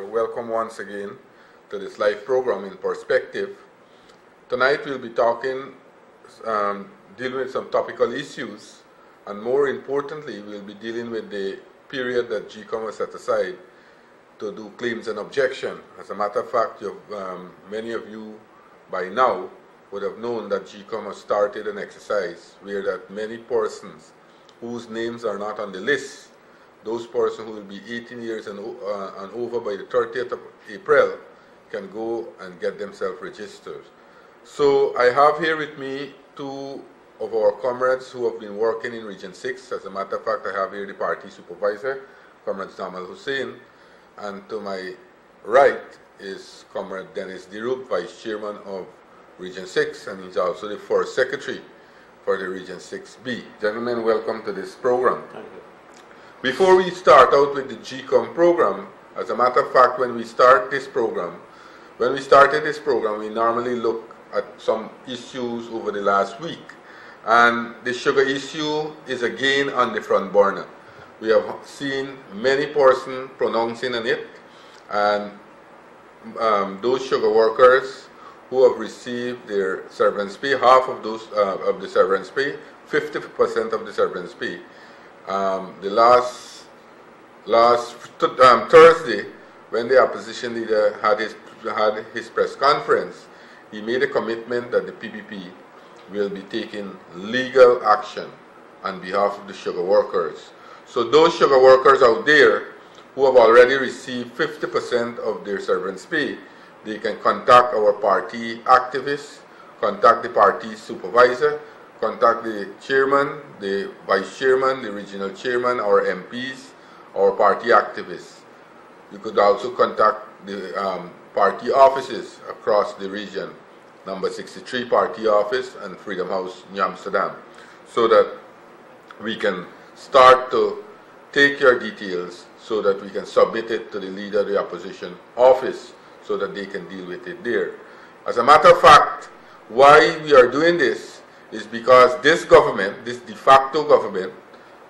welcome once again to this live program in perspective. Tonight we'll be talking, dealing with some topical issues, and more importantly we'll be dealing with the period that GCOM has set aside to do claims and objection. As a matter of fact, many of you by now would have known that GCOM has started an exercise where that many persons whose names are not on the list, those persons who will be 18 years and over by the 30th of April, can go and get themselves registered. So I have here with me two of our comrades who have been working in Region 6. As a matter of fact, I have here the party supervisor, Comrade Jamal Hussein, and to my right is Comrade Dennis Diroub, Vice Chairman of Region 6, and he's also the first secretary for the Region 6B. Gentlemen, welcome to this program. Thank you. Before we start out with the GCOM program, as a matter of fact, when we started this program, we normally look at some issues over the last week. And the sugar issue is again on the front burner. We have seen many persons pronouncing on it, and those sugar workers who have received their severance pay, half of those of the severance pay, 50% of the severance pay. The last Thursday, when the opposition leader had his press conference, he made a commitment that the PPP will be taking legal action on behalf of the sugar workers. So those sugar workers out there who have already received 50% of their severance pay, they can contact our party activists, contact the party supervisor, contact the chairman, the vice chairman, the regional chairman, our MPs, our party activists. You could also contact the party offices across the region, number 63 party office and Freedom House, New Amsterdam, so that we can start to take your details so that we can submit it to the leader of the opposition office so that they can deal with it there. As a matter of fact, why we are doing this is because this government, this de facto government,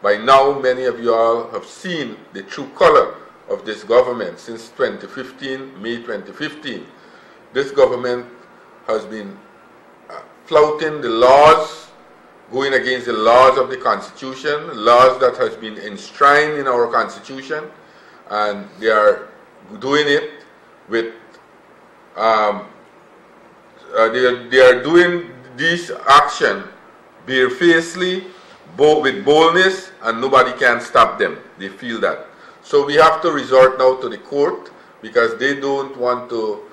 by now many of you all have seen the true color of this government since 2015, May 2015. This government has been flouting the laws, going against the laws of the Constitution, laws that has been enshrined in our Constitution, and they are doing it with, they are doing this action barefacedly, with boldness, and nobody can stop them. They feel that. So we have to resort now to the court because they don't want to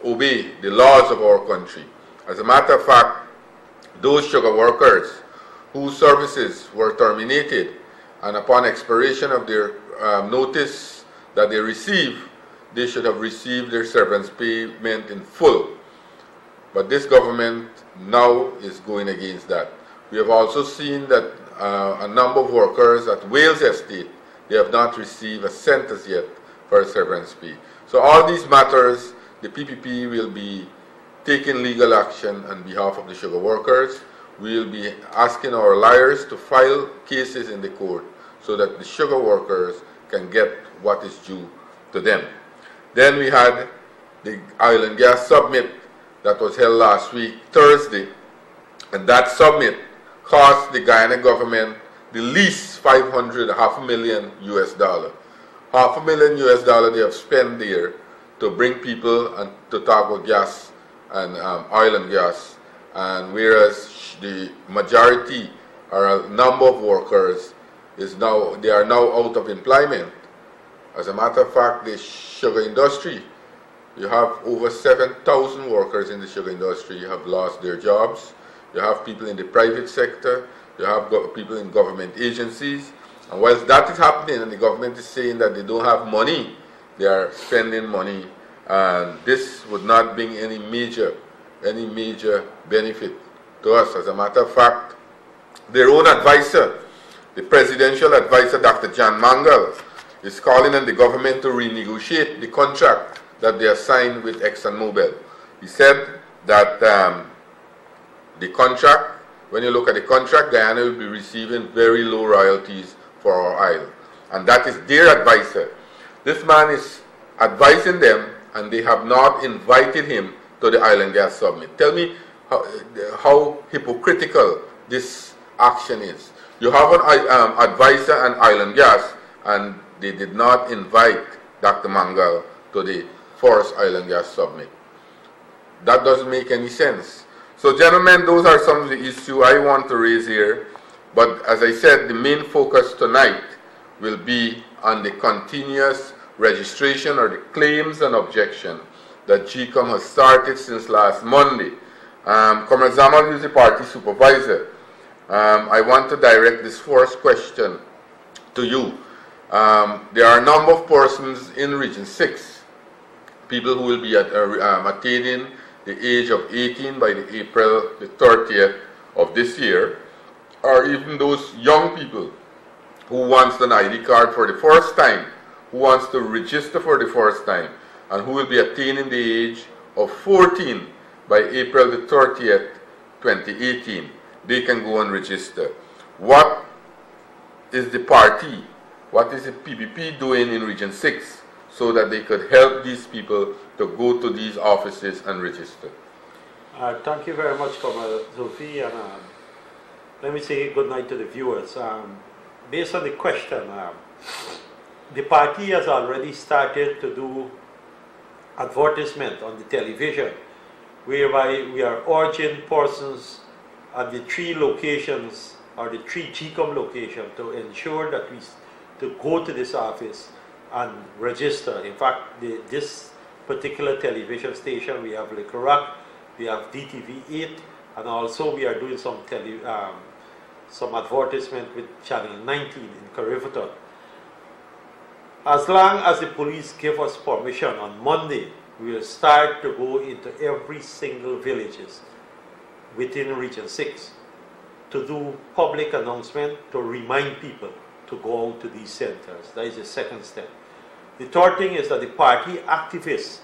obey the laws of our country. As a matter of fact, those sugar workers whose services were terminated, and upon expiration of their notice that they receive, they should have received their severance payment in full. But this government now is going against that. We have also seen that a number of workers at Wales Estate, they have not received a cent as yet for a severance pay. So all these matters, the PPP will be taking legal action on behalf of the sugar workers. We will be asking our lawyers to file cases in the court so that the sugar workers can get what is due to them. Then we had the oil and gas summit that was held last week, Thursday, and that summit cost the Guyana government the least $500,000 US. $500,000 US they have spent there to bring people and to talk about gas and oil and gas, and whereas the majority or a number of workers they are now out of employment. As a matter of fact, the sugar industry, you have over 7,000 workers in the sugar industry have lost their jobs. You have people in the private sector, you have people in government agencies, and whilst that is happening and the government is saying that they don't have money, they are spending money, and this would not bring any major benefit to us. As a matter of fact, their own advisor, the presidential advisor, Dr. John Mangal, is calling on the government to renegotiate the contract that they have signed with ExxonMobil. He said that the contract, when you look at the contract, Guyana will be receiving very low royalties for our oil. And that is their advisor. This man is advising them, and they have not invited him to the Island Gas Summit. Tell me how hypocritical this action is. You have an advisor on Island Gas, and they did not invite Dr. Mangal to the Forest Island Gas Summit. That doesn't make any sense. So, gentlemen, those are some of the issues I want to raise here. But as I said, the main focus tonight will be on the continuous registration or the claims and objection that GCOM has started since last Monday. Comrade Zamal is the party supervisor. I want to direct this first question to you. There are a number of persons in Region 6, people who will be attaining the age of 18 by the April the 30th of this year, or even those young people who wants an ID card for the first time, who wants to register for the first time, and who will be attaining the age of 14 by April the 30th, 2018. They can go and register. What is the party, what is the PPP doing in Region 6 so that they could help these people to go to these offices and register? Thank you very much, Comrade Zulfi, and let me say good night to the viewers. Based on the question, the party has already started to do advertisement on the television, whereby we are urging persons at the 3 locations or the 3 GCOM locations to ensure that to go to this office and register. In fact, this particular television station, we have Liquor Rock, we have DTV 8, and also we are doing some advertisement with Channel 19 in Karivaton. As long as the police give us permission on Monday, we will start to go into every single villages within Region 6 to do public announcement to remind people to go out to these centers. That is the second step. The third thing is that the party activists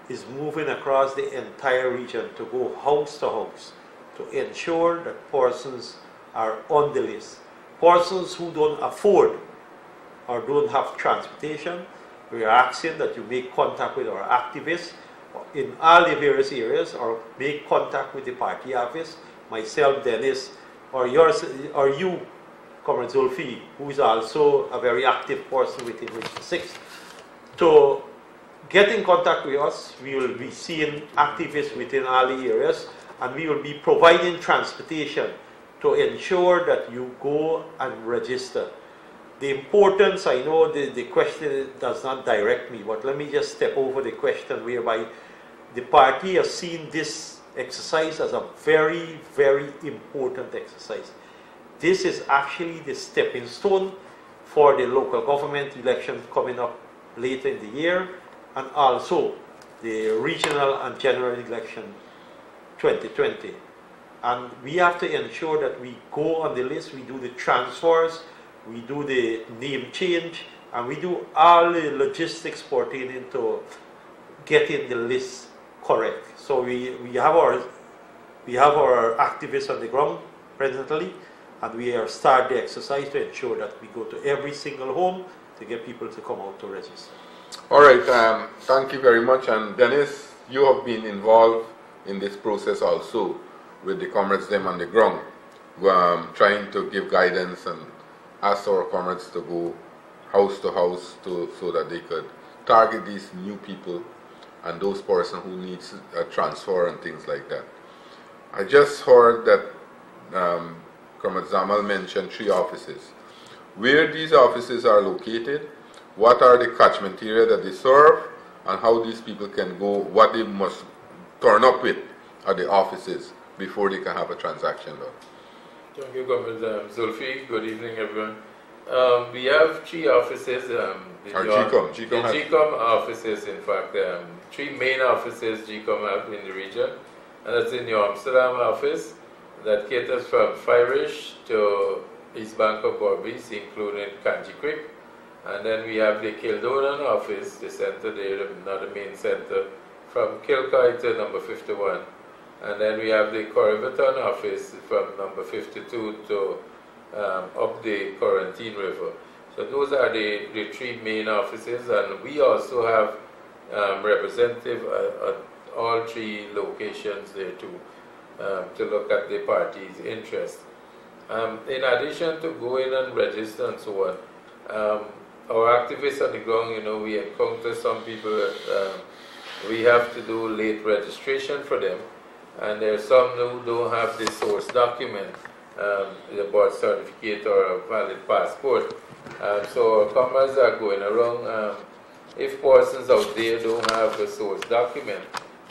is moving across the entire region to go house to house to ensure that persons are on the list. Persons who don't afford or don't have transportation, we are asking that you make contact with our activists in all the various areas, or make contact with the party office, myself, Dennis, or yours, or you, Comrade Zulfi, who is also a very active person within Region 6, to get in contact with us. We will be seeing activists within all the areas, and we will be providing transportation to ensure that you go and register. The importance, I know the question does not direct me, but let me just step over the question whereby the party has seen this exercise as a very, very important exercise. This is actually the stepping stone for the local government election coming up later in the year, and also the regional and general election 2020. And we have to ensure that we go on the list, we do the transfers, we do the name change, and we do all the logistics pertaining to getting the list correct. So we have our activists on the ground presently, and we are start the exercise to ensure that we go to every single home to get people to come out to register. All right, thank you very much. And Dennis, you have been involved in this process also with the comrades them on the ground, trying to give guidance and ask our comrades to go house to house so that they could target these new people and those persons who need a transfer and things like that. I just heard that Comrade Zamal mentioned 3 offices. Where these offices are located, what are the catchment area that they serve, and how these people can go, what they must turn up with at the offices before they can have a transaction done. Thank you, Comrade Zulfi. Good evening, everyone. We have 3 offices. The GCOM offices, in fact, 3 main offices GCOM have in the region. And that's in your Amsterdam office that caters from Firish to East Bank of Berbice, including Kanji Creek. And then we have the Kildonan office, the center there, not the main center, from Kilcoy to number 51. And then we have the Corriverton office from number 52 to up the Quarantine River. So those are the 3 main offices, and we also have representative at all 3 locations there to look at the party's interest. In addition to going and register and so on, our activists on the ground, we encounter some people that we have to do late registration for them, and there are some who don't have the source document, the birth certificate or a valid passport. So our comrades are going around. If persons out there don't have a source document,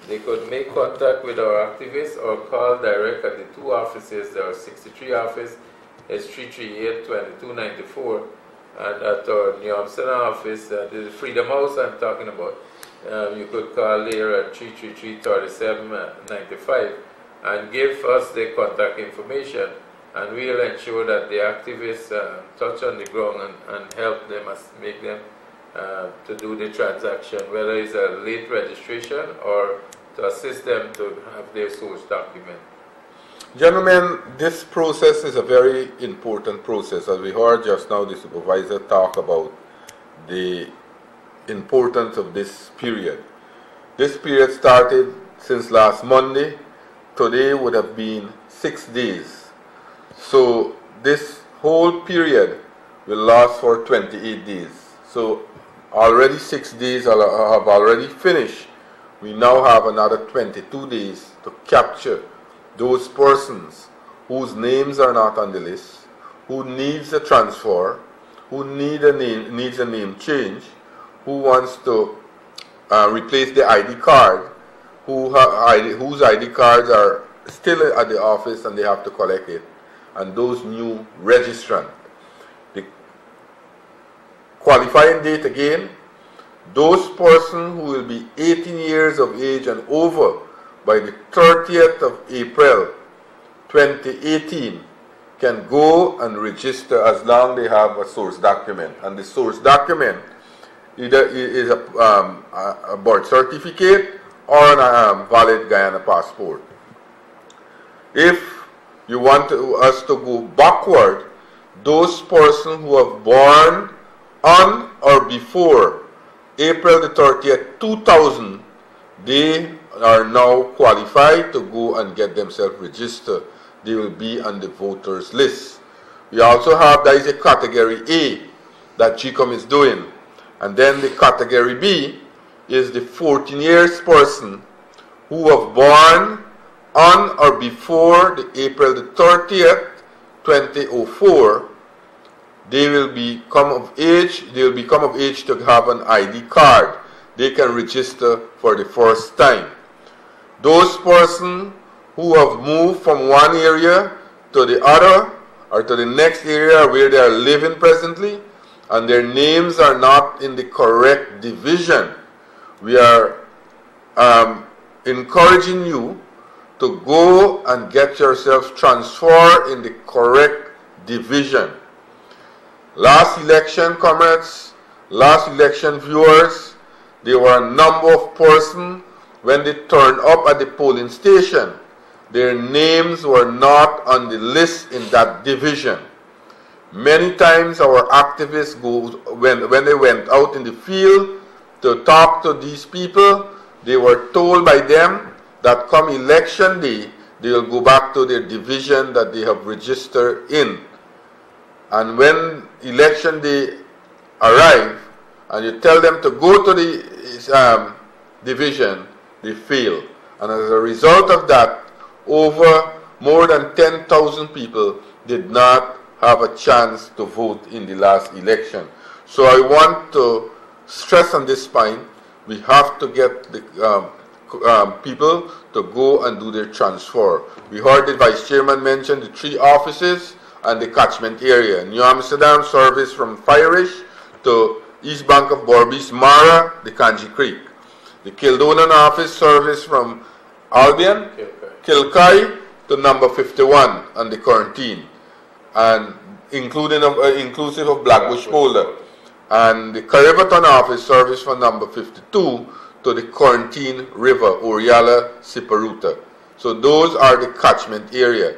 they could make contact with our activists or call direct at the 2 offices. There are 63 office, it's 338-2294, and at our New Amsterdam office, the Freedom House I'm talking about, you could call there at 333-3795 and give us the contact information, and we'll ensure that the activists touch on the ground and help them, make them to do the transaction, whether it's a late registration or to assist them to have their source document. Gentlemen, this process is a very important process. As we heard just now, the supervisor talk about the importance of this period. This period started since last Monday. Today would have been 6 days. So this whole period will last for 28 days. So already 6 days have already finished. We now have another 22 days to capture those persons whose names are not on the list, who needs a transfer, who needs a name change, who wants to replace the ID card, whose ID cards are still at the office and they have to collect it, and those new registrants. The qualifying date again, those persons who will be 18 years of age and over by the 30th of April 2018 can go and register as long as they have a source document. And the source document either is a birth certificate or a valid Guyana passport. If you want us to go backward, those persons who have born on or before April the 30th, 2000, they are now qualified to go and get themselves registered. They will be on the voters list. We also have, there is a category A that GCOM is doing. And then the category B is the 14 years person who have born on or before the April the 30th, 2004. They will become of age to have an ID card. They can register for the first time. Those persons who have moved from one area to the other or to the next area where they are living presently and their names are not in the correct division, we are encouraging you to go and get yourselves transferred in the correct division. Last election, comrades, last election viewers, there were a number of persons when they turned up at the polling station, their names were not on the list in that division. Many times our activists when they went out in the field to talk to these people, they were told by them that come election day, they will go back to their division that they have registered in. And when election day arrive, and you tell them to go to the division, they fail. And as a result of that, over more than 10,000 people did not have a chance to vote in the last election. So I want to stress on this point, we have to get the people to go and do their transfer. We heard the Vice Chairman mention the 3 offices and the catchment area. New Amsterdam service from Firish to East Bank of Berbice, Mara, the Kanji Creek. The Kildonan office service from Albion, Kilkai to number 51 and the quarantine, and inclusive of Blackbush Boulder. And the Caribaton office service from number 52 to the quarantine river, Oriala, Siparuta. So those are the catchment area.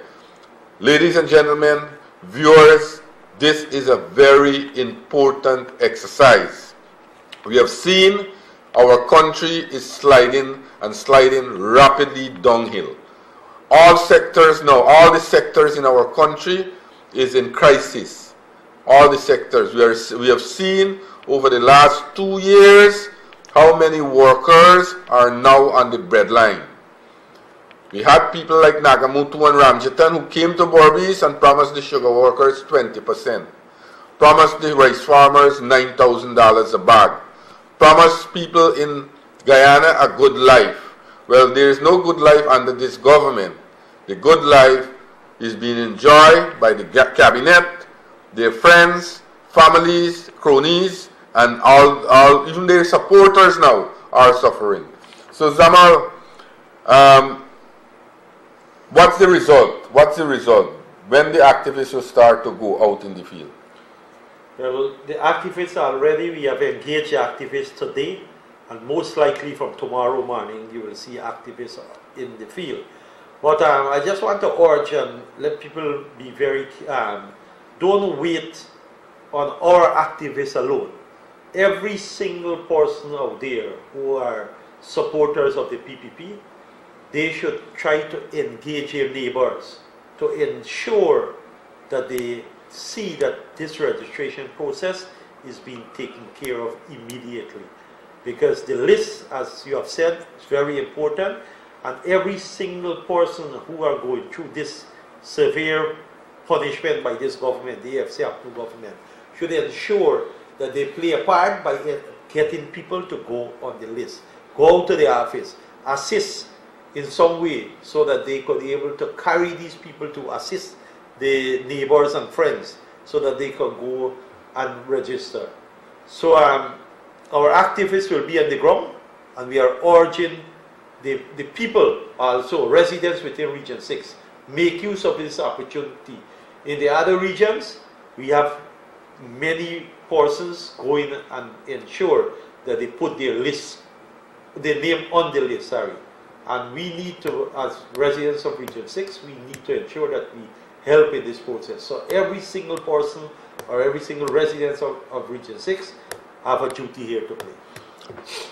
Ladies and gentlemen, viewers, this is a very important exercise. We have seen our country is sliding and sliding rapidly downhill. All sectors now, all the sectors in our country is in crisis. All the sectors. We have seen over the last 2 years how many workers are now on the breadline. We had people like Nagamutu and Ramjetan who came to Berbice and promised the sugar workers 20%, promised the rice farmers $9,000 a bag, promised people in Guyana a good life. Well, there is no good life under this government. The good life is being enjoyed by the cabinet, their friends, families, cronies, and all even their supporters now are suffering. So Zamal, what's the result? What's the result when the activists will start to go out in the field? Well, the activists already, we have engaged activists today, and most likely from tomorrow morning you will see activists in the field. But I just want to urge and let people be very, don't wait on our activists alone. Every single person out there who are supporters of the PPP, they should try to engage their neighbors to ensure that they see that this registration process is being taken care of immediately. Because the list, as you have said, is very important, and every single person who are going through this severe punishment by this government, the AFC-APNU government, should ensure that they play a part by getting people to go on the list, go out to the office, assist in some way so that they could be able to carry these people to assist the neighbors and friends so that they can go and register. So our activists will be on the ground, and we are urging the people, also residents within Region 6, make use of this opportunity. In the other regions, we have many persons going and ensure that they put their list, their name on the list, and we need to, as residents of Region 6, we need to ensure that we help in this process. So every single person or every single resident of Region 6 have a duty here to play.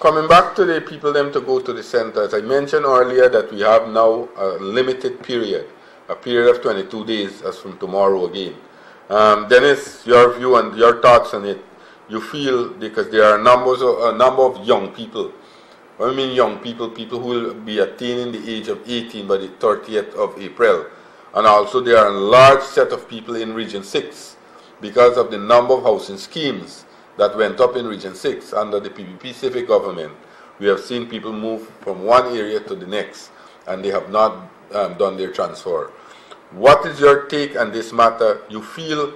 Coming back to the people them to go to the centers, I mentioned earlier that we have now a limited period, a period of 22 days as from tomorrow again. Dennis, your view and your thoughts on it. You feel, because there are a number of young people, I mean young people, people who will be attaining the age of 18 by the 30th of April. And also there are a large set of people in Region 6 because of the number of housing schemes that went up in Region 6 under the PPP civic government. We have seen people move from one area to the next, and they have not done their transfer. What is your take on this matter? You feel,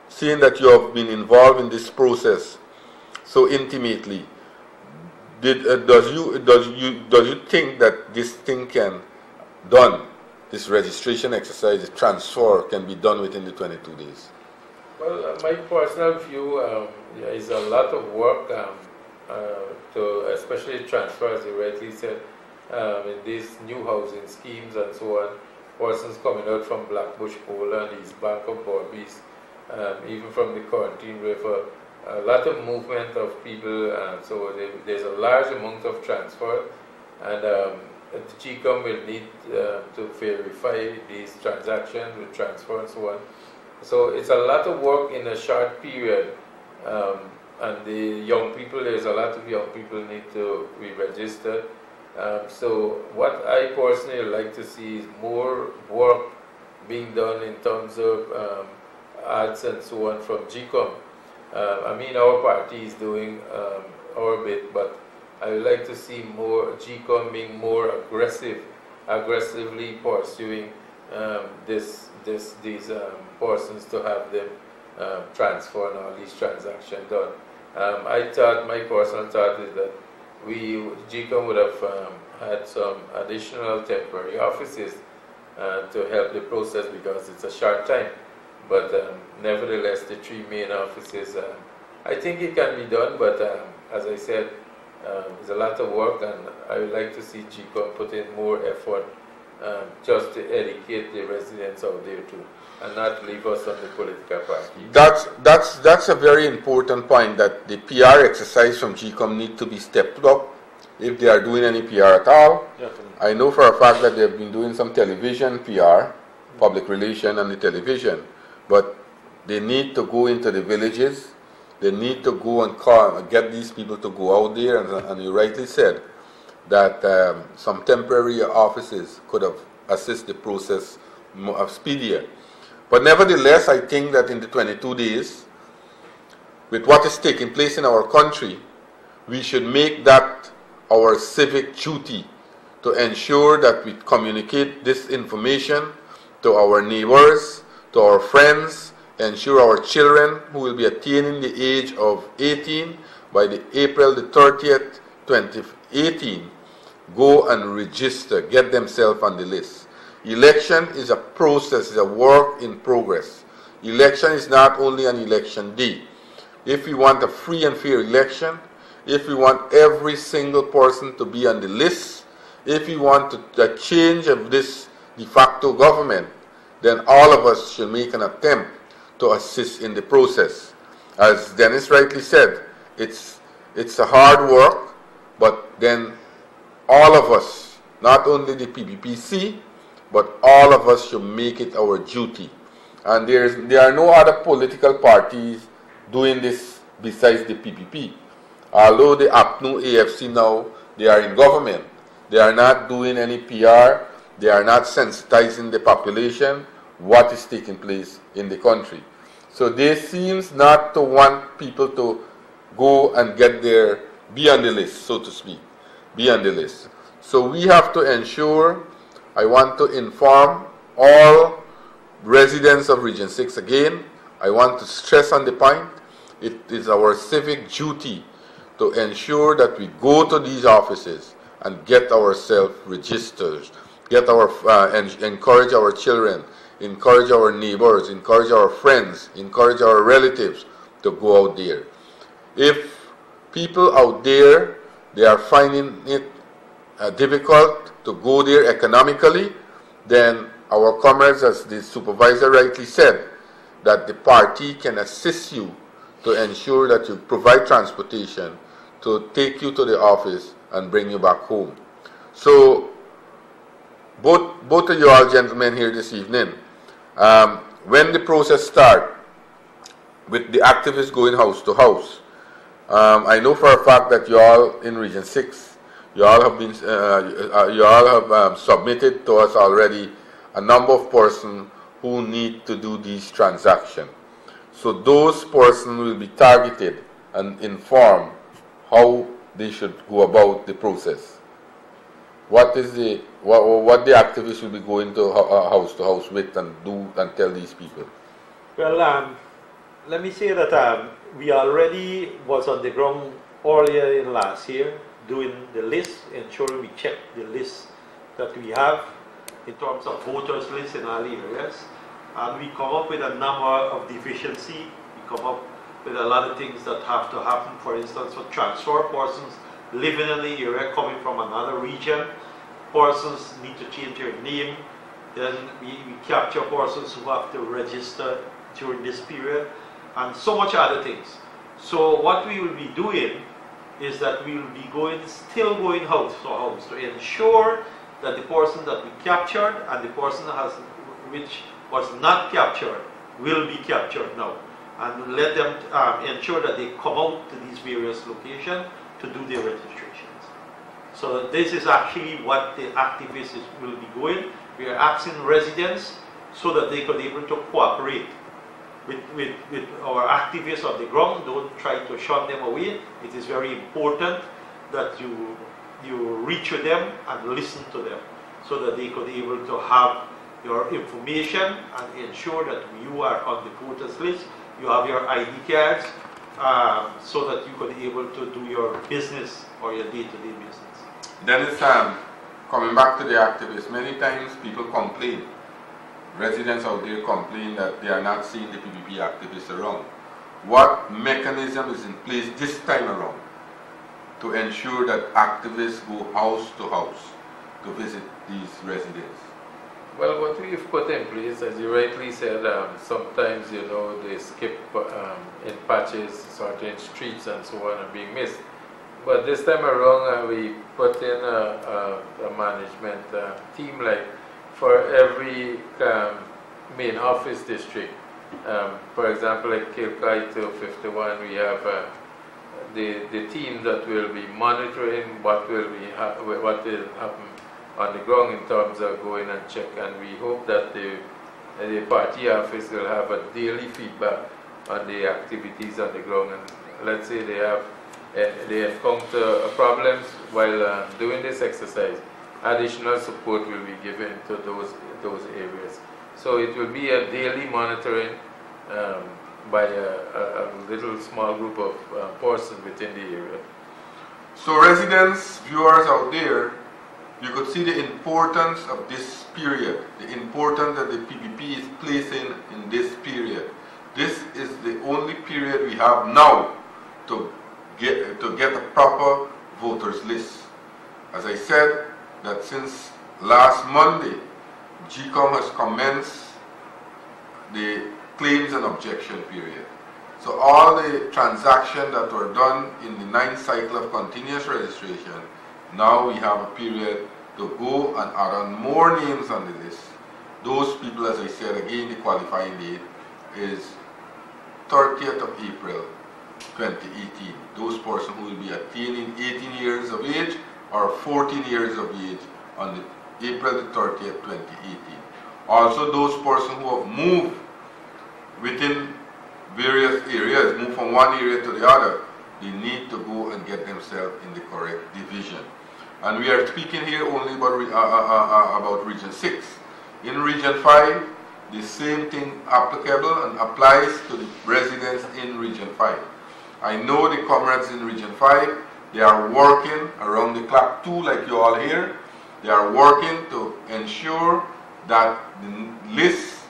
seeing that you have been involved in this process so intimately, does you think that this thing can done, this registration exercise, the transfer can be done within the 22 days? Well, my personal view is a lot of work to especially transfer, as you rightly said, in these new housing schemes and so on. Persons coming out from Blackbush, Poland, East Bank of Berbice, even from the Quarantine River, a lot of movement of people, so there's a large amount of transfer, and the GCOM will need to verify these transactions with transfer and so on. So it's a lot of work in a short period, and the young people, there's a lot of young people need to be registered. So what I personally like to see is more work being done in terms of ads and so on from GCOM. I mean, our party is doing our bit, but I would like to see more GCOM being more aggressively pursuing these persons to have them transfer and all these transactions done. My personal thought is that GCOM would have had some additional temporary offices to help the process because it's a short time. But nevertheless, the three main offices, I think it can be done, but as I said, it's a lot of work, and I would like to see GCOM put in more effort just to educate the residents out there too, and not leave us on the political party. That's a very important point, that the PR exercise from GCOM need to be stepped up if they are doing any PR at all. Definitely. I know for a fact that they have been doing some television PR, public relation on the television, but they need to go into the villages. They need to go and call and get these people to go out there, and you rightly said that some temporary offices could have assisted the process more speedier. But nevertheless, I think that in the 22 days, with what is taking place in our country, we should make that our civic duty to ensure that we communicate this information to our neighbors, to our friends, ensure our children who will be attaining the age of 18 by the April the 30th, 2018, go and register, get themselves on the list. Election is a process, is a work in progress. Election is not only an election day. If we want a free and fair election, if we want every single person to be on the list, if we want a change of this de facto government, then all of us should make an attempt to assist in the process. As Dennis rightly said, it's a hard work, but then all of us, not only the PPPC, but all of us should make it our duty. And there are no other political parties doing this besides the PPP. Although the APNU AFC now, they are in government, they are not doing any PR, they are not sensitizing the population what is taking place in the country. So they seems not to want people to go and be on the list, so to speak, be on the list. So we have to ensure, I want to inform all residents of Region 6 again, I want to stress on the point, it is our civic duty to ensure that we go to these offices and get ourselves registered, encourage our children, encourage our neighbors, encourage our friends, encourage our relatives to go out there. If people out there, they are finding it difficult to go there economically, then our comrades, as the supervisor rightly said, that the party can assist you to ensure that you provide transportation to take you to the office and bring you back home. So both of you all gentlemen here this evening, when the process starts with the activists going house to house, I know for a fact that you all in Region 6, you all have submitted to us already a number of persons who need to do these transactions. So those persons will be targeted and informed how they should go about the process. What the activists will be going to house with and do and tell these people? Well, let me say that we already was on the ground earlier in last year doing the list, ensuring we check the list that we have in terms of voters list in all areas, and we come up with a number of deficiency. We come up with a lot of things that have to happen. For instance, for transfer persons living in the area coming from another region, persons need to change their name. Then we capture persons who have to register during this period, and so much other things. So what we will be doing is that we will be still going house to house to ensure that the person that we captured and the person which was not captured will be captured now, and let them ensure that they come out to these various locations to do their registrations. So this is actually what the activists will be doing. We are asking residents so that they could be able to cooperate with our activists on the ground. Don't try to shun them away. It is very important that you reach to them and listen to them so that they could be able to have your information and ensure that you are on the voters list, you have your ID cards, so that you could be able to do your business or your day-to-day business. Dennis, coming back to the activists, many times people complain, residents out there complain that they are not seeing the PPP activists around. What mechanism is in place this time around to ensure that activists go house to house to visit these residents? Well, what we've put in place, as you rightly said, sometimes, you know, they skip in patches, certain streets and so on and being missed. but this time around we put in a management team, like for every main office district. For example, like Kilkai to 51, we have the team that will be monitoring what will happen on the ground in terms of going and check, and we hope that the party office will have a daily feedback on the activities on the ground, and let's say they encounter problems while doing this exercise, additional support will be given to those areas. So it will be a daily monitoring by a little small group of persons within the area. So residents, viewers out there, you could see the importance of this period, the importance that the PPP is placing in this period. This is the only period we have now to get a proper voters list. As I said, that since last Monday, GCOM has commenced the claims and objection period. So all the transactions that were done in the 9th cycle of continuous registration, now we have a period to go and add on more names on the list. Those people, as I said again, the qualifying date is 30th of April 2018. Those persons who will be attaining 18 years of age or 14 years of age on the April the 30th, 2018. Also those persons who have moved within various areas, moved from one area to the other, they need to go and get themselves in the correct division. And we are speaking here only about Region 6. In Region 5, the same thing applicable and applies to the residents in Region 5. I know the comrades in Region 5, they are working around the clock too, like you all hear. They are working to ensure that the list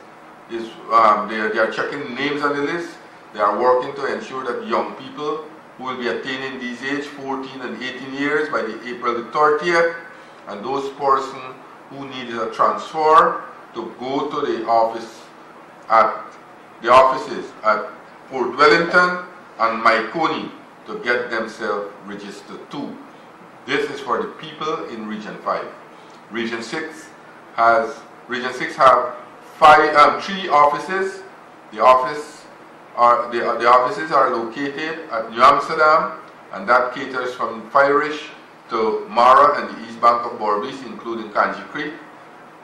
is, they are checking names on the list. They are working to ensure that young people who will be attaining these age 14 and 18 years by the April the 30th, and those persons who need a transfer to go to the office at the offices at Fort Wellington and Maikoni to get themselves registered too. This is for the people in Region 5. Region 6 have 3 offices. The offices are located at New Amsterdam, and that caters from Firish to Mara and the East Bank of Berbice, including Kanji Creek.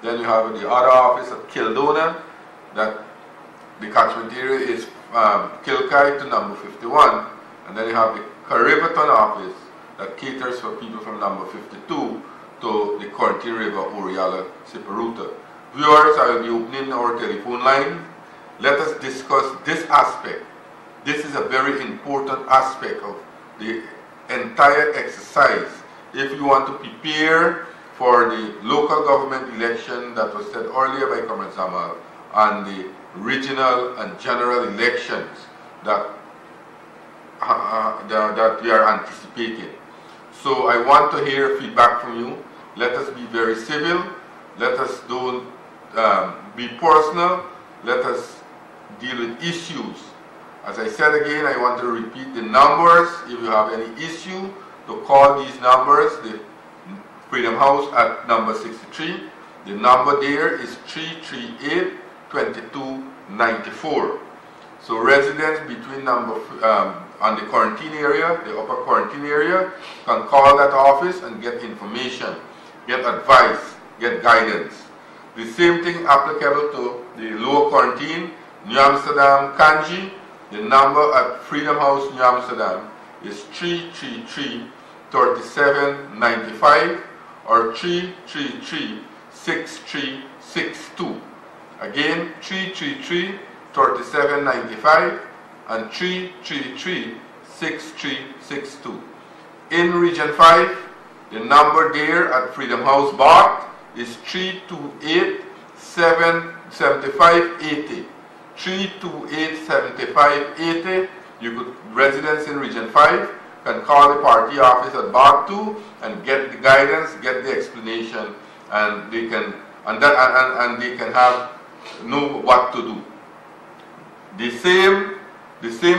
Then you have the other office at Kildona, that the catchment area is Kilkai to number 51, and then you have the Cariveton office that caters for people from number 52 to the Quarantine River, Oriala, Siparuta. Viewers, I will be opening our telephone line. Let us discuss this aspect. This is a very important aspect of the entire exercise. If you want to prepare for the local government election that was said earlier by Comrade Zamal, and the regional and general elections that we are anticipating. So I want to hear feedback from you. Let us be very civil. Let us don't be personal. Let us deal with issues. As I said again, I want to repeat the numbers. If you have any issue, to call these numbers. The Freedom House at number 63. The number there is 338-2294. So residents between on the quarantine area, the upper quarantine area, can call that office and get information, get advice, get guidance. The same thing applicable to the lower quarantine, New Amsterdam, Kanji. The number at Freedom House, New Amsterdam is 333-3795 or 333-6362. Again, 333-3795 and 333-6362. In Region 5, the number there at Freedom House Bath is 328-7580. 328-7580. Residents in Region 5 can call the party office at Bath 2 and get the guidance, get the explanation, and they can know what to do. The same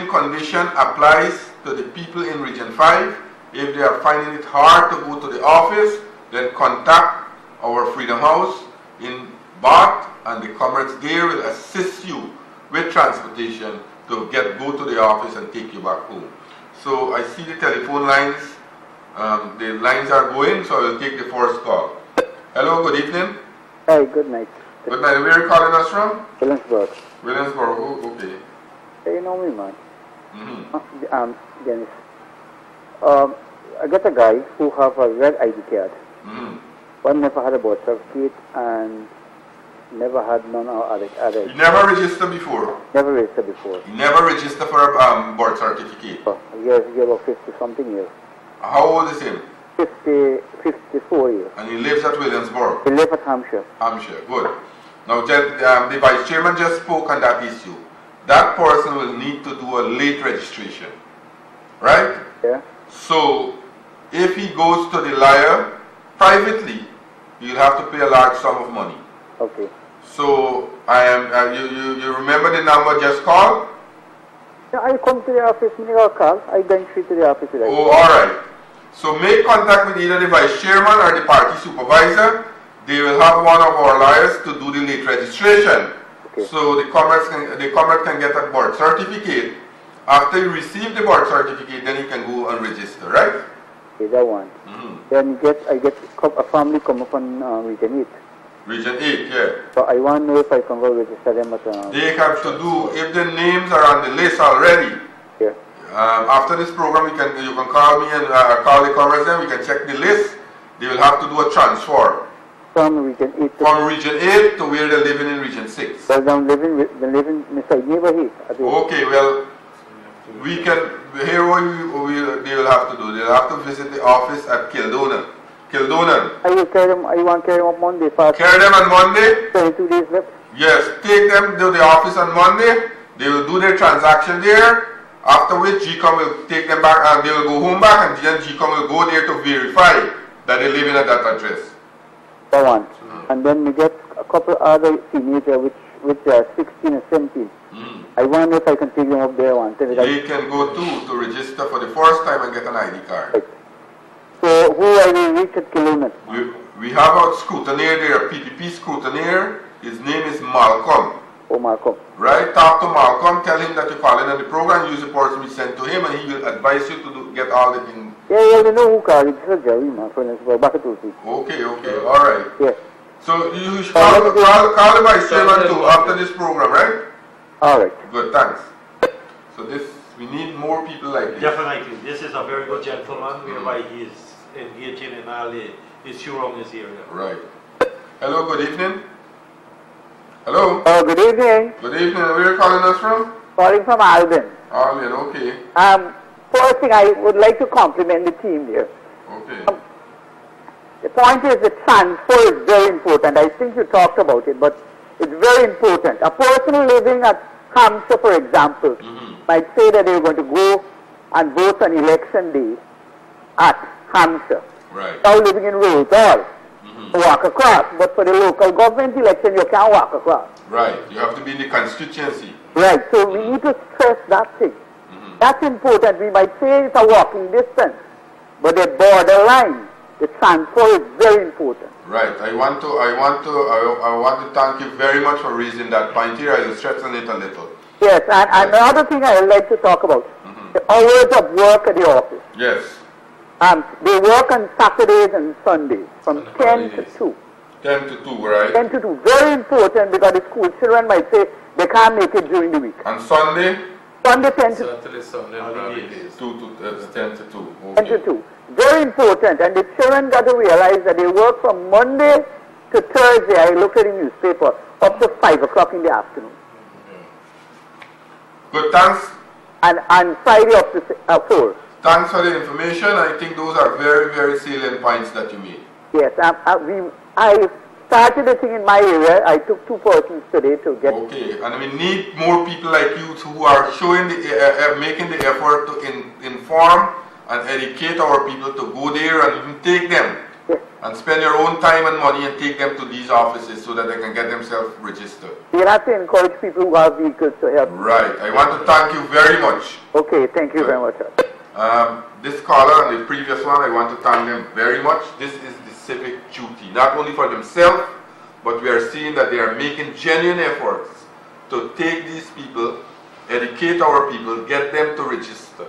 condition applies to the people in Region 5 If they are finding it hard to go to the office, then contact our Freedom House in Bath, and the comrades there will assist you with transportation to go to the office and take you back home. So I see the telephone lines. The lines are going, so I will take the first call. Hello, good evening. Hi, good night. Good night. Where are you calling us from? Williamsburg. Williamsburg. Oh, okay. Hey, you know me, man. Dennis. I got a guy who have a red ID card. One never had a birth certificate and never had none of other. You never registered before? Never registered before. You never registered for a birth certificate? Yes, about 50-something years. How old is him? 54 years. And he lives at Williamsburg? He lives at Hampshire. Hampshire, good. Now, the Vice Chairman just spoke on that issue. That person will need to do a late registration, right? Yeah. So, if he goes to the lawyer privately, he'll have to pay a large sum of money. Okay. So, you remember the number just called? Yeah, I come to the office, I call. I went straight to the office. Oh, all right. So make contact with either the Vice Chairman or the party supervisor. They will have one of our lawyers to do the late registration. Okay. So the comrade can get a birth certificate. After you receive the birth certificate, then he can go and register, right? Okay, that one. Then I get a family come up on Region 8. Region 8, yeah. So I want to know if I can go register them at They have to do, if the names are on the list already. Yeah. After this program, you can call me and call the comrades, and we can check the list. They will have to do a transfer. From Region 8 to... From Region 8 to where they're living in Region 6. Well, I'm living inside neighborhood. Okay, well, we can, here what they will have to do, they'll have to visit the office at Kildonan. I want to carry them on Monday. Carry them on Monday? 22 days left. Yes, take them to the office on Monday. They will do their transaction there. After which GCOM will take them back and they will go home back, and then GCOM will go there to verify that they live in at that address. That one. And then we get a couple other teenagers which are 16 and 17. I wonder if I can take them up there one. They can go too to register for the first time and get an ID card. Right. So who I will reach at Kildonan? We have a scrutineer there, a PPP scrutineer. His name is Malcolm. Oh, Malcolm. Right? Talk to Malcolm, tell him that you're calling on the program, use the person we sent to him, and he will advise you to get all the things. Yeah, you know who called it. This is Jerry, my friend. Back at Okay, all right. Yeah. So you should call the Vice Chairman too after this program, right? All right. Good, thanks. So we need more people like this. Definitely. This is a very good gentleman, whereby he is engaging in all the issue around this area. Right. Hello, good evening. Hello. Good evening. Good evening. Where are you calling us from? Calling from Albion. Albion, okay. First thing, I would like to compliment the team there. Okay. The point is the transfer is very important. I think you talked about it, but it's very important. A person living at Hampshire, for example, might say that they're going to go and vote on election day at Hampshire. Right. Now living in Roseau, walk across. But for the local government election, you can't walk across. Right. You have to be in the constituency. Right. So we need to stress that thing. That's important. We might say it's a walking distance, but the borderline, the transfer is very important. Right. I want to thank you very much for raising that point here. I will strengthen it a little. Yes, and another thing I would like to talk about, the hours of work at the office. Yes. They work on Saturdays and Sundays from 10 to 2. 10 to 2, right? 10 to 2. Very important because the school children might say they can't make it during the week. On Sunday? Sunday 10 to 2. Saturday, Sunday, holidays. 10 to 2. Okay. 10 to 2. Very important. And the children got to realize that they work from Monday to Thursday. I look at the newspaper up to 5 o'clock in the afternoon. Good, thanks. And Friday up to 4. Thanks for the information. I think those are very, very salient points that you made. Yes, I started the thing in my area. I took 2 persons today to get... Okay, and we need more people like you who are showing making the effort to inform and educate our people to go there and even take them. Yes. And spend your own time and money and take them to these offices so that they can get themselves registered. You have to encourage people who have vehicles to help. Right. I want to thank you very much. Okay, thank you very much. this caller and the previous one, I want to thank them very much. This is the civic duty, not only for themselves, but we are seeing that they are making genuine efforts to take these people, educate our people, get them to register.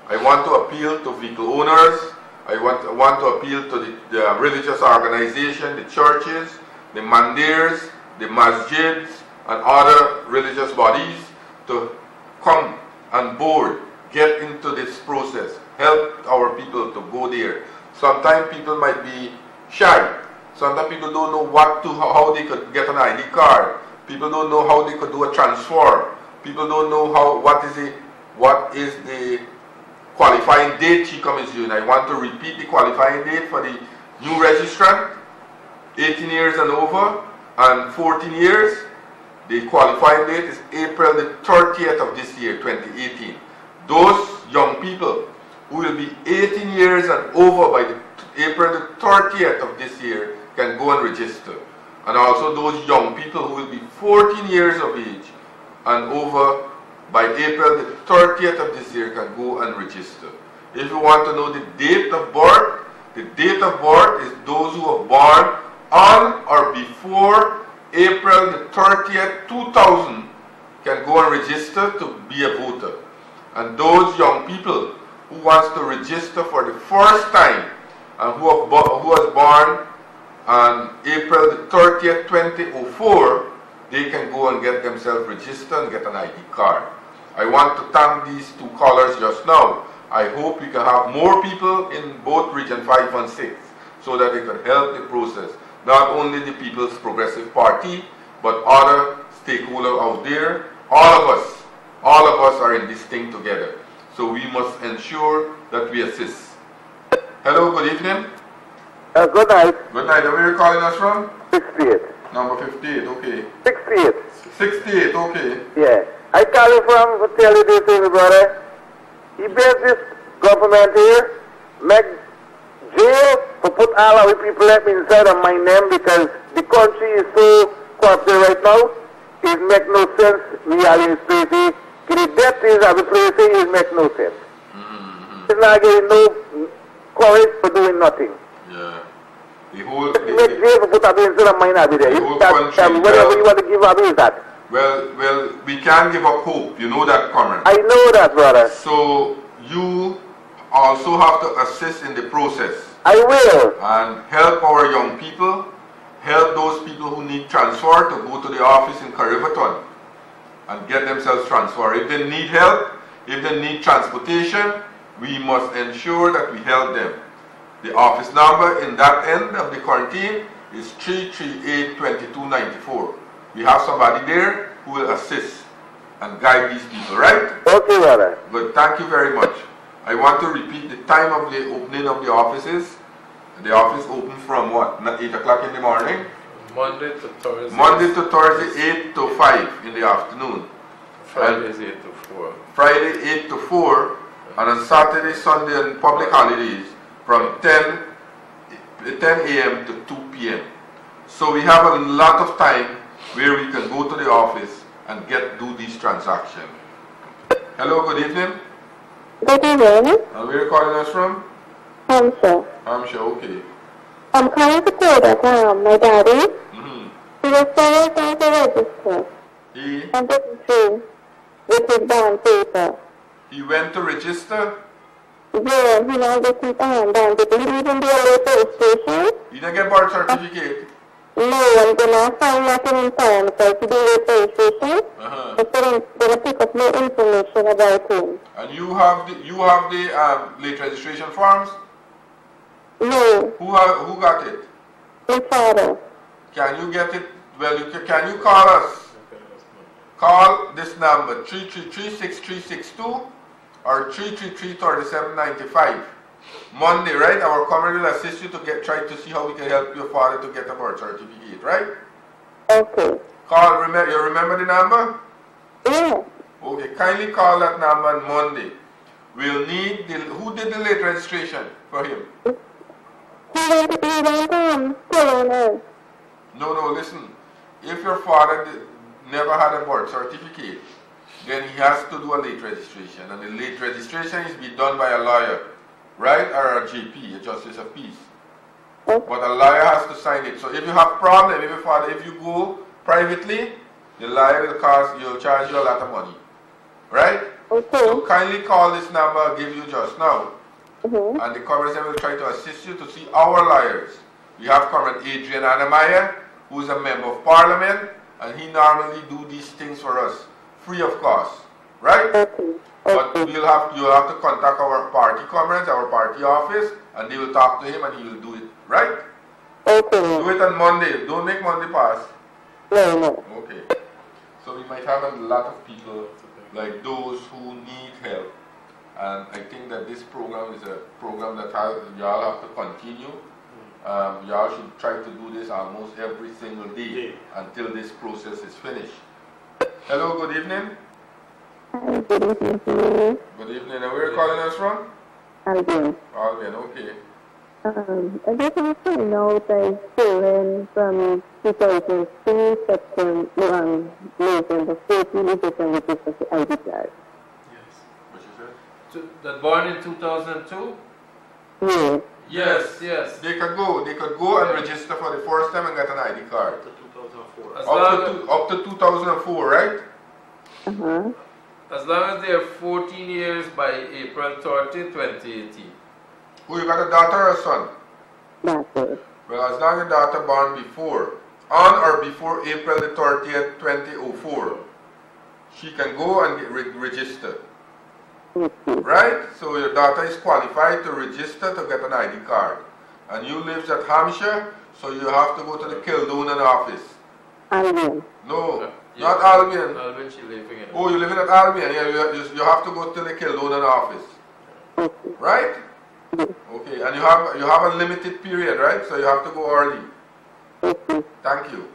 I want to appeal to vehicle owners. I want to appeal to the religious organization, the churches, the mandirs, the masjids, and other religious bodies to come on board, get into this process, help our people to go there. Sometimes people might be shy. Sometimes people don't know how they could get an ID card. People don't know how they could do a transfer. People don't know what is the qualifying date GCOM is doing. I want to repeat the qualifying date for the new registrant, 18 years and over, and 14 years. The qualifying date is April the 30th of this year, 2018. Those young people who will be 18 years and over by April the 30th of this year can go and register. And also those young people who will be 14 years of age and over by April the 30th of this year can go and register. If you want to know the date of birth, the date of birth is those who are born on or before April the 30th, 2000 can go and register to be a voter. And those young people who wants to register for the first time and who was born on April the 30th, 2004, they can go and get themselves registered and get an ID card. I want to thank these two callers just now. I hope we can have more people in both Region 5 and 6 so that they can help the process. Not only the People's Progressive Party, but other stakeholders out there. All of us are in this thing together. So we must ensure that we assist. Hello, good evening. Good night. Good night. Where are you calling us from? 68. Number 58, okay. 68. 68, okay. Yeah. I call you from to tell you this, brother. He built this government here, make jail to put all our people up inside and mind them because the country is so corrupt right now. It make no sense. We are in space. The debt is of the place, it make no sense. It's not getting no courage for doing nothing. Yeah. The whole make jail to put up inside and mind every day. The whole country, whatever you want to give up is that. Well, we can't give up hope. You know that, Comrade. I know that, brother. So you also have to assist in the process. I will. And help our young people, help those people who need transfer to go to the office in Riverton and get themselves transferred. If they need help, if they need transportation, we must ensure that we help them. The office number in that end of the quarantine is 338-2294. We have somebody there who will assist and guide these people, right? Okay, brother. Good, thank you very much. I want to repeat the time of the opening of the offices. The office open from what? 8 o'clock in the morning? Monday to Thursday. Monday to Thursday, 8 to 5 in the afternoon. Friday is 8 to 4. Friday, 8 to 4. And on Saturday, Sunday, and public holidays from 10 a.m. to 2 p.m. So we have a lot of time where we can go to the office and do these transactions. Hello, good evening. Good evening. And where are you calling us from? Hampshire. Hampshire, okay. I'm calling to say that my daddy, he was very trying to register. He I'm getting through with his bond paper. He went to register? Yeah, he now gets his bond paper. He didn't do a late registration. He didn't get birth certificate? No, I'm going to find nothing in time because he did late registration. But they're going to pick up more information about him. And you have the late registration forms? No. Who got it? My father. Can you get it? Well, can you call us? Call this number 333-6362 or 333-3795. Monday, right? Our comrade will assist you to try to see how we can help your father to get a birth certificate, right? Okay. Call, you remember the number? Yeah. Okay, kindly call that number on Monday. We'll need who did the late registration for him? No, listen. If your father never had a birth certificate, then he has to do a late registration. And the late registration is be done by a lawyer. right? Or a JP, a Justice of Peace. But a lawyer has to sign it. So if you have problem, if you go privately, the lawyer will charge you a lot of money, right? Okay. So kindly call this number I give you just now, Mm-hmm. and the Congressman will try to assist you to see our lawyers. We have Comrade Adrian Anamaya, who is a member of Parliament, and he normally do these things for us, free of cost, right? Okay. But you'll have to contact our party comrades, our party office, and they will talk to him and he will do it, right? Okay. Do it on Monday. Don't make Monday pass. No. Okay. So we might have a lot of people like those who need help. And I think that this program is a program that y'all have to continue. Y'all should try to do this almost every single day until this process is finished. Hello, good evening. Hi, good evening to you. Good evening. And where are you calling us from? Albion. Albion, okay. I just want to know that children from 2003 September, November 14, they can register the ID card. Yes. What you said? That born in 2002? Yes. Yes. They could go and register for the first time and get an ID card. To 2004. Up to 2004, right? Uh-huh. As long as they are 14 years by April 30, 2018. Who, you got a daughter or a son? Doctor. Well, as long as a daughter born on or before April the 30th, 2004, she can go and get registered. Right? So your daughter is qualified to register to get an ID card. And you live at Hampshire, so you have to go to the Kildonan office. Albion. No, Yeah. not Albion. Albion, she living in. Oh, you living at Albion? Yeah, you have to go to the Kildonan office. Right? Okay, and you have a limited period, right? So you have to go early. Thank you.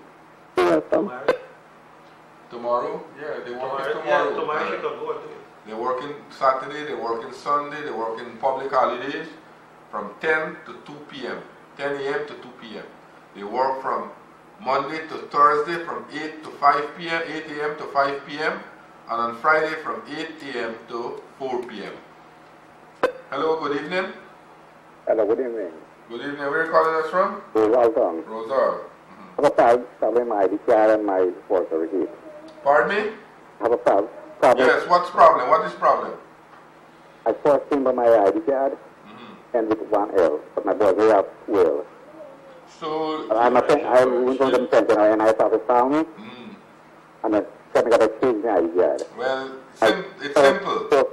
Tomorrow? Yeah, they work tomorrow. Tomorrow she can go and do it. They working Saturday, they working Sunday, they working public holidays from 10 to 2 p.m. 10 a.m. to 2 p.m. They work from Monday to Thursday from 8 to 5 p.m., 8 a.m. to 5 p.m. and on Friday from 8 a.m. to 4 p.m. Hello, good evening. Hello, good evening. Good evening. Where are you calling us from? Rosal. Rosal. I have a problem with my ID card and my birth certificate. Pardon me? I have a problem. Yes, what's problem? What is problem? I first came by my ID card and with one L, but my brother have two L. So I went to the pension and I thought it found me, and I said I got to change my ID card. well, it's simple. So,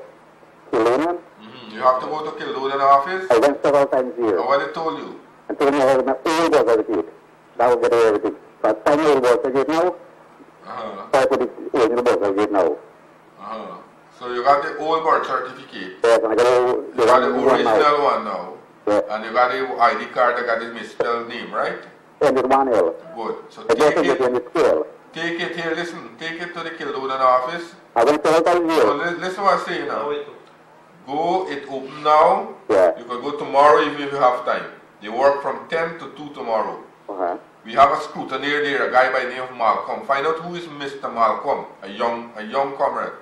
Kildonan, You have to go to Kildonan office. I went several times here And what they told you? and told me I had my old birth certificate. That will get everything. But I know the birth certificate now, so I put the original birth certificate now. So you got the old birth certificate. Yes, and I got You got the original one now. Yeah. And you got the ID card that got the misspelled name, right? And with one L. Good. So The birth certificate and the scale. take it here, listen, take it to the Kildonan office. I went several times So here. listen what I'm saying Now now. wait. Go, it open now. Yeah. You can go tomorrow even if you have time. They work from 10 to 2 tomorrow. We have a scrutineer there, a guy by the name of Malcolm. Find out who is Mr. Malcolm, a young comrade.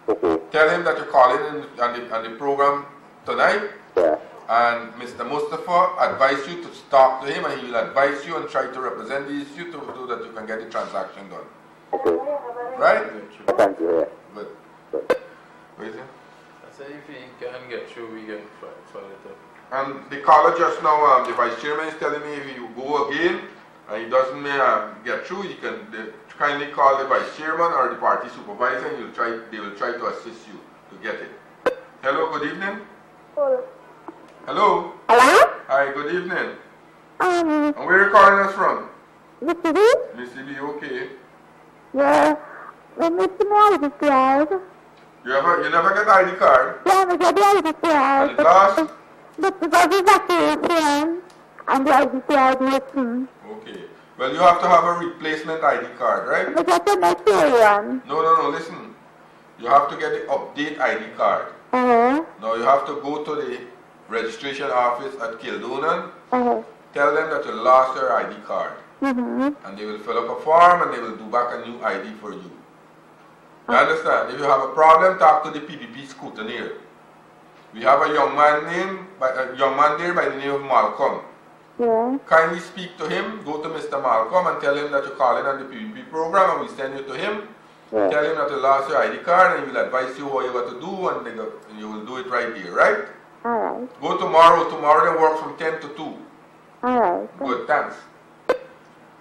Okay. Tell him that you're calling in on the program tonight. Yeah. And Mr. Mustapha advise you to talk to him and he will advise you and try to represent the issue so that you can get the transaction done. Okay. Right? Thank you. Yeah. Good. What is it? I say if he can get through, we can follow it up. And the caller just now, the vice chairman is telling me if you go again and he doesn't get through, you can kindly call the vice chairman or the party supervisor and they will try to assist you to get it. Hello, good evening. Hello. Hello? Hi, good evening. And where are you calling us from? Mississippi? Mississippi, okay. Yeah. When Mr. Melody cried, You never get ID card? yeah, Mr. Melody cried. And it lost? But because he's a friend, and the ID card missing. Okay. Well, you have to have a replacement ID card, right? But that's a Nigerian. No, listen. You have to get the update ID card. Now you have to go to the registration office at Kildonan. Tell them that you lost your ID card. And they will fill up a form and they will do back a new ID for you. You understand? If you have a problem, talk to the PPP scrutineer. We have a young man there by the name of Malcolm. Yeah. Kindly speak to him. Go to Mr. Malcolm and tell him that you're calling on the PPP program, and we send you to him. Yeah. Tell him that you lost your ID card, and he will advise you what you got to do, and you will do it right there, right? All right. Go tomorrow. Tomorrow they work from 10 to 2. All right. Good, thanks.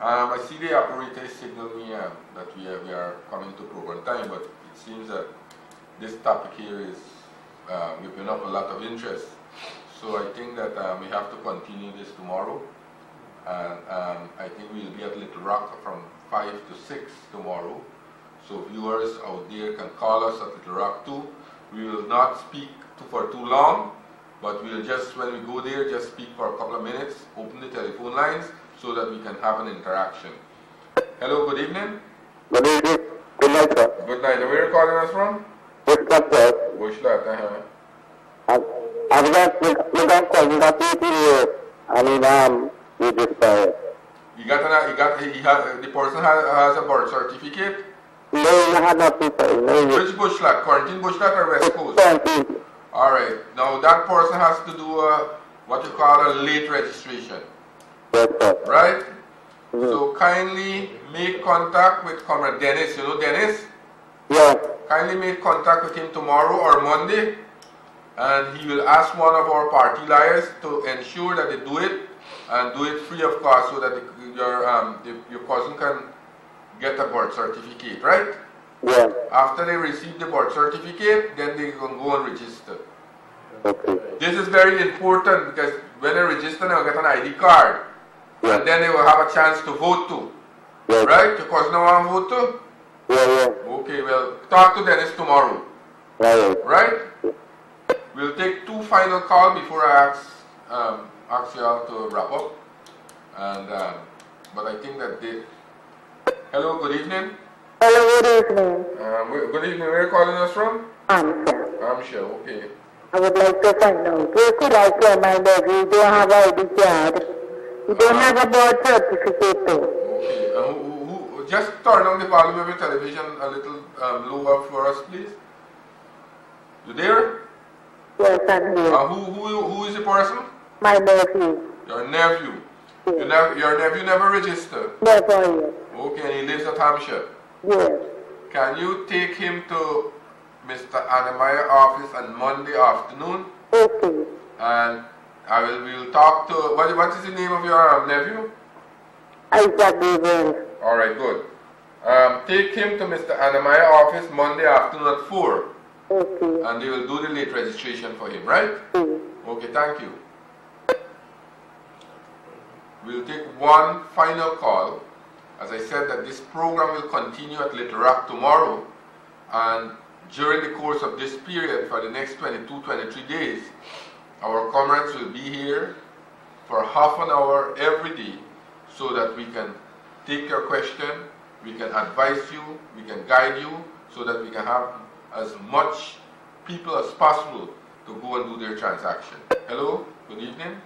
I see the operator signal me that we are coming to program time, but it seems that this topic here is whipping up a lot of interest. So I think that we have to continue this tomorrow. And I think we'll be at Little Rock from 5 to 6 tomorrow. So viewers out there can call us at Little Rock too. We will not speak for too long, but we'll just, when we go there, just speak for a couple of minutes, open the telephone lines so that we can have an interaction. Hello, good evening. Good evening. Good night, sir. Good night. Where are you calling us from? Bushlat, sir. Bushlat, I've got people here. I mean, you just the person has a birth certificate? No, I have nothing, sir. No, Which Bushlat? Quarantine Bushlat or West Coast? Quarantine. Alright, now that person has to do what you call a late registration. Yes, sir. Right? So kindly make contact with Comrade Dennis. You know Dennis? Yeah. Kindly make contact with him tomorrow or Monday, and he will ask one of our party liars to ensure that they do it, and do it free of cost, so that your cousin can get a birth certificate, right? Yeah. After they receive the birth certificate, then they can go and register. Okay. This is very important because when they register, they'll get an ID card. Yeah. And then they will have a chance to vote too. Yeah. Right? Your cousin want to vote too? Yeah. Okay, well, talk to Dennis tomorrow. Right. Right? We'll take 2 final calls before I ask you all to wrap up. And but I think that hello, good evening. Hello, good evening. Good evening. Where are you calling us from? I'm sure. Okay. I would like to find out, where could I tell my baby you don't have ID card? You don't have a birth certificate too. Okay. Who just turn on the volume of your television a little lower for us, please. You there? Yes, I'm here. Who is the person? My nephew. Your nephew. Yes. Your nephew never registered? Never yet. Okay, and he lives at Hampshire. Yes. Can you take him to Mr. Annemeyer's office on Monday afternoon? Okay. And we'll talk to, what is the name of your nephew? Isaac Davis. Alright, good. Take him to Mr. Annemeyer's office Monday afternoon at 4. Okay. And they will do the late registration for him, right? Okay, thank you. We'll take one final call. As I said, that this program will continue at Little Rock tomorrow, and during the course of this period, for the next 22-23 days, our comrades will be here for half an hour every day, so that we can take your question, we can advise you, we can guide you, so that we can have as much people as possible to go and do their transaction. Hello, good evening.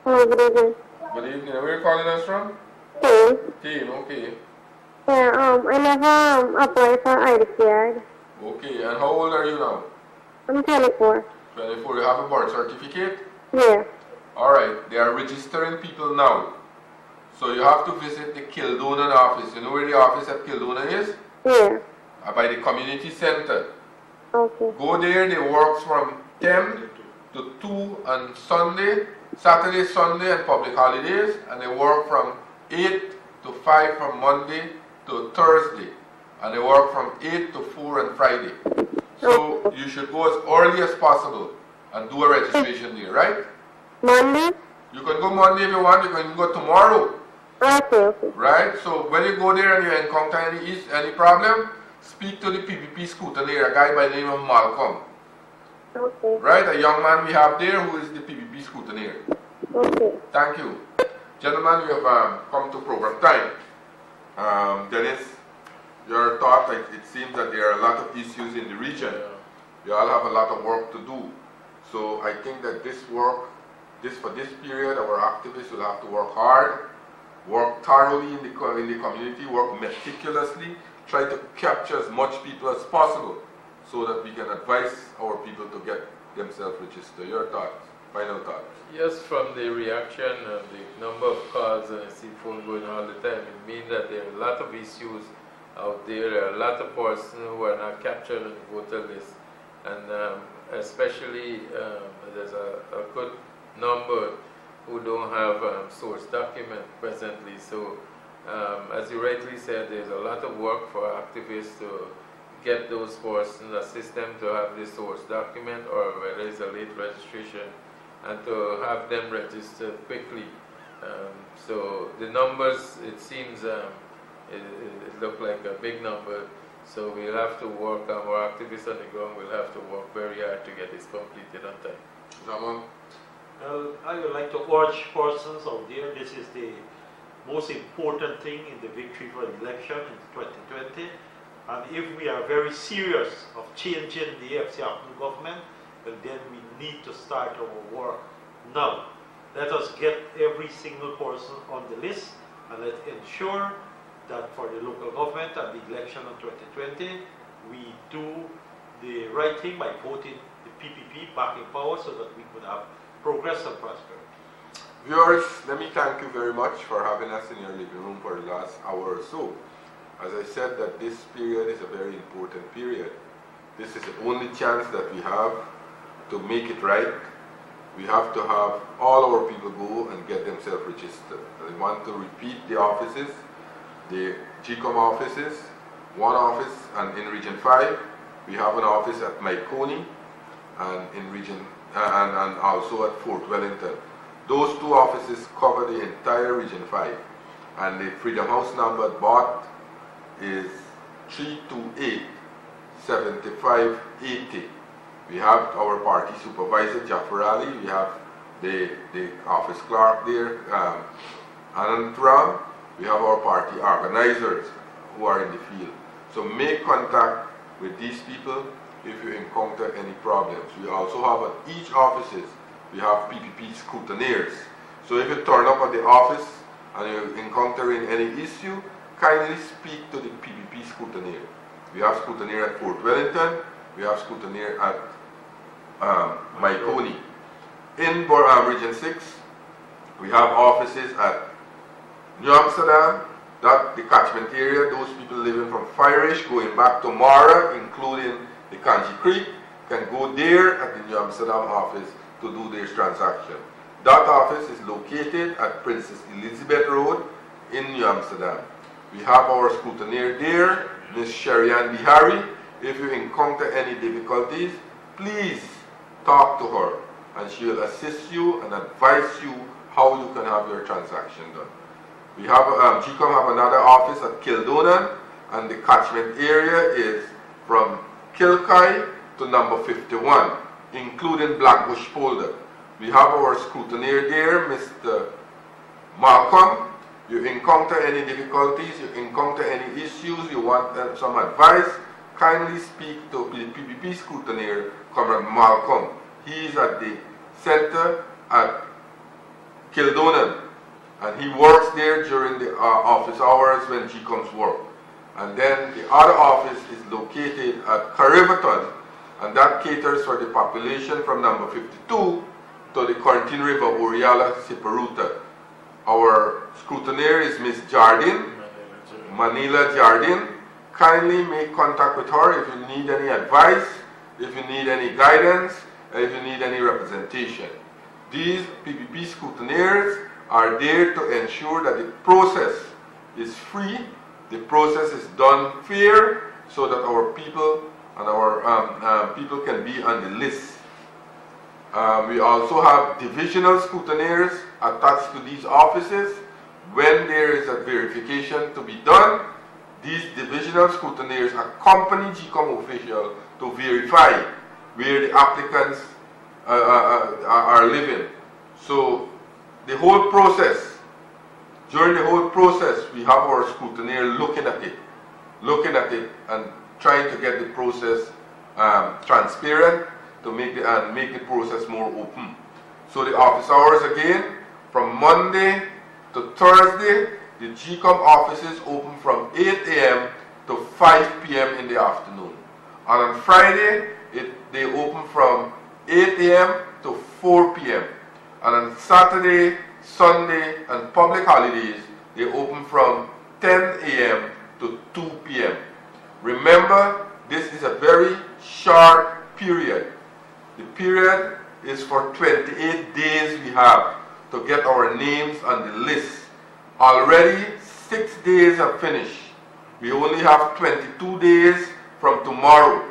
Hello, good evening. Good evening. Where are you calling us from? Team, okay. Yeah, I never applied for ID card. Okay, and how old are you now? I'm 24. 24. You have a birth certificate? Yeah. Alright, they are registering people now. So you have to visit the Kildonan office. You know where the office at Kildonan is? Yeah. By the community center. Okay. Go there, they work from 10 to 2 on Sunday, Saturday, Sunday, and public holidays, and they work from 8 to 5 from Monday to Thursday, and they work from 8 to 4 on Friday. So you should go as early as possible and do a registration there, right? Monday? You can go Monday if you want, you can go tomorrow. Okay. Right? So when you go there and you encounter any problem, speak to the PPP scooter there, a guy by the name of Malcolm. Okay. Right? A young man we have there who is the PPP scooter there. Okay. Thank you. Gentlemen, we have come to program time. Dennis, your thought, it seems that there are a lot of issues in the region. We all have a lot of work to do. So I think that for this period, our activists will have to work hard, work thoroughly in the community, work meticulously, try to capture as much people as possible so that we can advise our people to get themselves register. Your thoughts, final thoughts? Yes, from the reaction and the number of calls and I see phone going all the time, it means that there are a lot of issues out there. There are a lot of persons who are not captured on the voter list, and especially there's a good number who don't have source document presently. So as you rightly said, there's a lot of work for activists to get those persons, assist them to have the source document, or whether it's a late registration, and to have them registered quickly. So the numbers, it seems, it look like a big number. So we'll have to work, our activists on the ground will have to work very hard to get this completed on time. Zaman? Well, I would like to urge persons out there, this is the most important thing in the victory for the election in 2020. And if we are very serious of changing the FCAPN government, well, then we need to start our work now. Let us get every single person on the list, and let's ensure that for the local government and the election of 2020, we do the right thing by voting the PPP back in power so that we could have progress and prosperity. Viewers, let me thank you very much for having us in your living room for the last hour or so. As I said, that this period is a very important period. This is the only chance that we have to make it right. We have to have all our people go and get themselves registered. I want to repeat the offices, the GCOM offices, one office, and in Region 5, we have an office at Maikoni, and in Region, and also at Fort Wellington. Those two offices cover the entire Region 5, and the Freedom House number bought is 328-7580. We have our party supervisor, Jafar Ali. We have the office clerk there, Anand Ram. We have our party organizers who are in the field. So make contact with these people if you encounter any problems. We also have at each offices, we have PPP scrutineers. So if you turn up at the office and you're encountering any issue, kindly speak to the PPP scrutineer. We have scrutineer at Fort Wellington. We have scrutineer at Maikoni. In Region 6, we have offices at New Amsterdam, that the catchment area, those people living from Firish going back to Mara, including the Kanji Creek, can go there at the New Amsterdam office to do their transaction. That office is located at Princess Elizabeth Road in New Amsterdam. We have our scrutineer there, Ms. Sherian Bihari. If you encounter any difficulties, please talk to her, and she will assist you and advise you how you can have your transaction done. We have, GCOM have another office at Kildonan, and the catchment area is from Kilkai to number 51, including Blackbush Polder. We have our scrutineer there, Mr. Malcolm. You encounter any difficulties, you encounter any issues, you want some advice, kindly speak to the PPP scrutineer, Comrade Malcolm. He is at the center at Kildonan, and he works there during the office hours when GCOMs work. And then the other office is located at Cariverton, and that caters for the population from number 52 to the Corentin River, Oriala, Siparuta. Our scrutineer is Ms. Jardine, Manila Jardine. Kindly make contact with her if you need any advice, if you need any guidance, and if you need any representation. These PPP scrutineers are there to ensure that the process is free, the process is done fair, so that our people and our people can be on the list. We also have divisional scrutineers attached to these offices. When there is a verification to be done, these divisional scrutineers accompany GCOM official to verify where the applicants are living. So the whole process, during the whole process, we have our scrutineer looking at it and trying to get the process transparent to make the process more open. So the office hours again, from Monday to Thursday, the GCOM offices open from 8 a.m. to 5 p.m. in the afternoon. And on Friday, they open from 8 a.m. to 4 p.m. And on Saturday, Sunday, and public holidays, they open from 10 a.m. to 2 p.m. Remember, this is a very short period. The period is for 28 days we have to get our names on the list. Already 6 days have finished. We only have 22 days from tomorrow.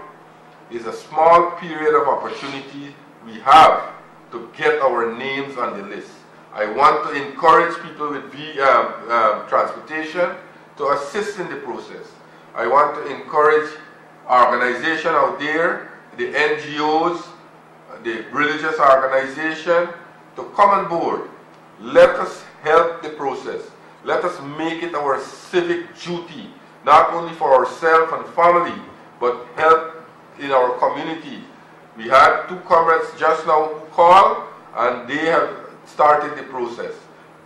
It's a small period of opportunity we have to get our names on the list. I want to encourage people with transportation to assist in the process. I want to encourage organizations out there, the NGOs, the religious organization, to come on board. Let us help the process. Let us make it our civic duty, not only for ourselves and family, but help in our community. We had 2 comrades just now who called, and they have started the process.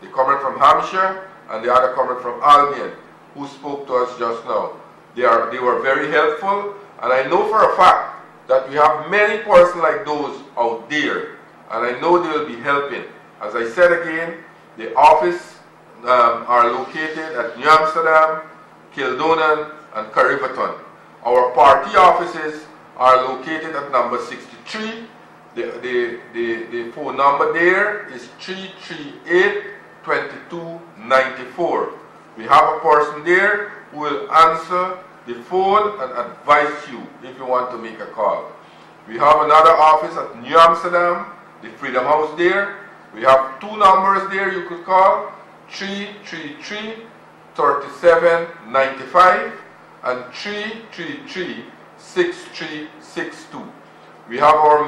The comrade from Hampshire and the other comrade from Albion, who spoke to us just now. They were very helpful, and I know for a fact that we have many persons like those out there, and I know they will be helping. As I said again, the office are located at New Amsterdam, Kildonan, and Carriverton. Our party offices are located at number 63. The phone number there is 338-2294. We have a person there who will answer the phone and advise you if you want to make a call. We have another office at New Amsterdam, the Freedom House there. We have 2 numbers there you could call, 333-3795 and 333-6362. We have our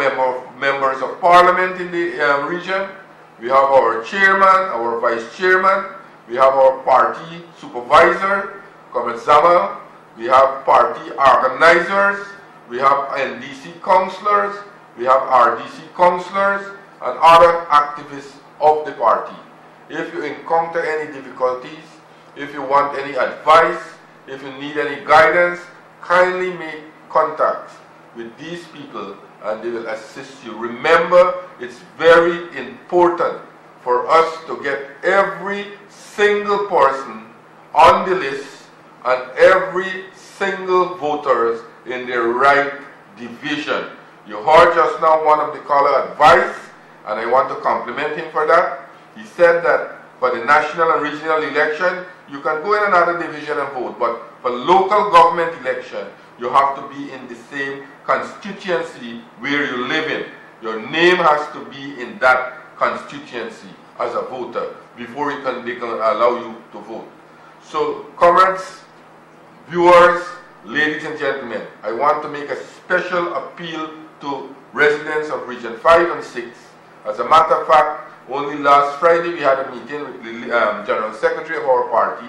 members of parliament in the region. We have our chairman, our vice chairman. We have our party supervisor, Comrade Zamal. We have party organizers. We have NDC councillors. We have RDC councillors and other activists of the party. If you encounter any difficulties, if you want any advice, if you need any guidance, kindly make contact with these people and they will assist you. Remember, it's very important for us to get every single person on the list and every single voters in the right division. You heard just now one of the caller advice, and I want to compliment him for that. He said that for the national and regional election, you can go in another division and vote, but for local government election, you have to be in the same constituency where you live in. Your name has to be in that constituency as a voter before they can allow you to vote. So, comrades, viewers, ladies and gentlemen, I want to make a special appeal to residents of Region 5 and 6. As a matter of fact, only last Friday we had a meeting with the General Secretary of our party.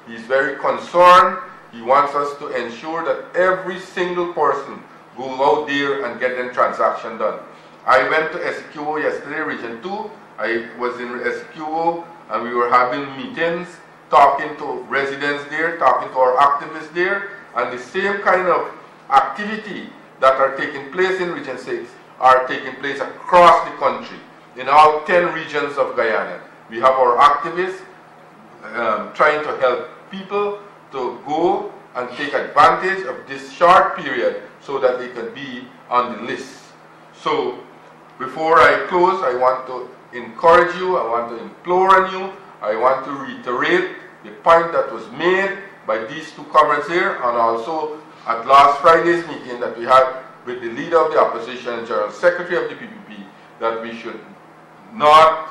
He's very concerned. He wants us to ensure that every single person go out there and get them transaction done. I went to SQO yesterday, Region 2. I was in SQO and we were having meetings, talking to residents there, talking to our activists there, and the same kind of activity that are taking place in Region 6 are taking place across the country, in all 10 regions of Guyana. We have our activists trying to help people to go and take advantage of this short period so that they can be on the list. So before I close, I want to encourage you, I want to implore on you, I want to reiterate the point that was made by these 2 comrades here, and also at last Friday's meeting that we had with the leader of the opposition and General Secretary of the PPP, that we should not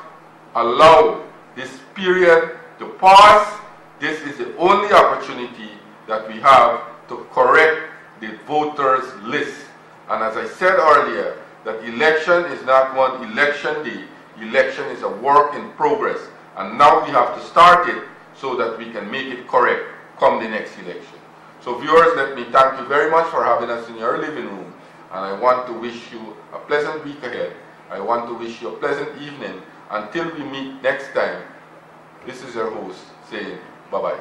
allow this period to pass. This is the only opportunity that we have to correct the voters list. And as I said earlier, that election is not one election day. Election is a work in progress. And now we have to start it so that we can make it correct come the next election. So viewers, let me thank you very much for having us in your living room. And I want to wish you a pleasant week ahead. I want to wish you a pleasant evening. Until we meet next time, this is your host saying bye-bye.